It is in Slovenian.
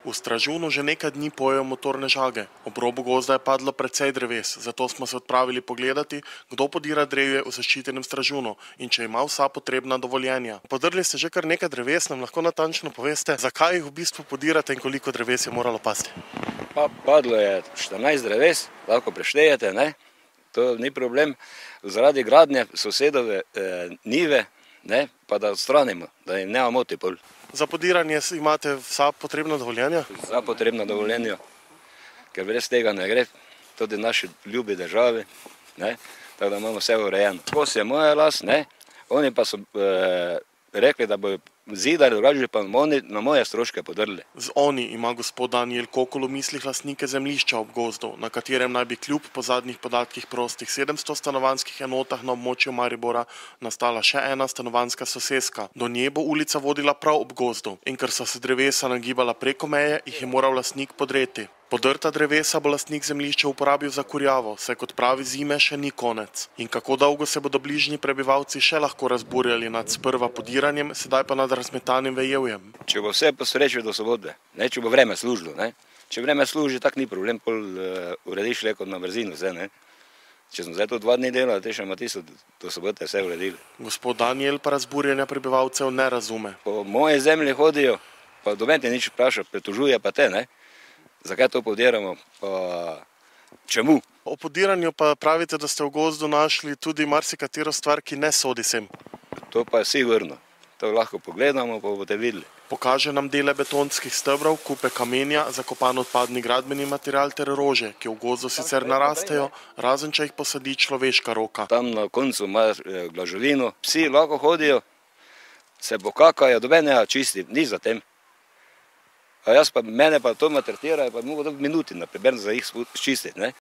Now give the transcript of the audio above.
V Stražunu že nekaj dni pojejo motorne žage. Ob robu gozda je padlo precej dreves, zato smo se odpravili pogledati, kdo podira drevje v zaščitenem Stražunu in če ima vsa potrebna dovoljenja. Podrli ste že kar nekaj dreves, nam lahko natančno poveste, zakaj jih v bistvu podirate in koliko dreves je moralo pasti? Padlo je 14 dreves, lahko preštejete, ne? To ni problem. Zaradi gradnje sosedove njive, ne? Pa da odstranimo, da jim nema moti pol. Za podiranje imate vsa potrebna dovoljenja? Vsa potrebna dovoljenja, ker brez tega ne gre, tudi naši ljubi državi, ne? Tako da imamo vse urejeno. Skos je moja las, ne? Oni pa so rekli, da bojo zidali, drugače pa oni na moje stroške podrli. Z oni ima gospod Danijel Kokol v mislih lastnike zemljišča ob gozdu, na katerem naj bi kljub po zadnjih podatkih prostih 700 stanovanjskih enotah na območju Maribora nastala še ena stanovanjska soseska. Do nje bo ulica vodila prav ob gozdu in ker so se drevesa nagibala preko meje, jih je moral lastnik podreti. Podrta drevesa bo lastnik zemljišča uporabil za kurjavo, saj kot pravi zime še ni konec. In kako dolgo se bodo bližnji prebivalci še lahko razburjali nad sprva podiranjem, sedaj pa nad razmetanim vejevjem. Če bo vse po sreči do sobote, ne, če bo vreme služilo, ne. Če vreme služi, tak ni problem, pol urediš le kot na brzino vse, ne. Če smo zdaj to 2 dni delali, te še ima tisto do sobote vse uredili. Gospod Danijel pa razburjenja prebivalcev ne razume. Po moje zemlji hodijo, pa doben te nič vpraša, pritožuje pa te, ne. Zakaj to podiramo, pa čemu? O podiranju pa pravite, da ste v gozdu našli tudi marsikatero stvar, ki ne sodi sem. To pa je sigurno. To lahko pogledamo, pa boste videli. Pokaže nam dele betonskih stebrov, kupe kamenja, zakopan odpadni gradbeni material ter rože, ki v gozdu sicer narastejo, razen če jih posadi človeška roka. Tam na koncu ima glažovino, psi lahko hodijo, se pokakajo, doben ne čisti, ni za tem. A mene pa to maltretirajo, pa mogo to v minuti, naprimer, za jih čistiti, ne.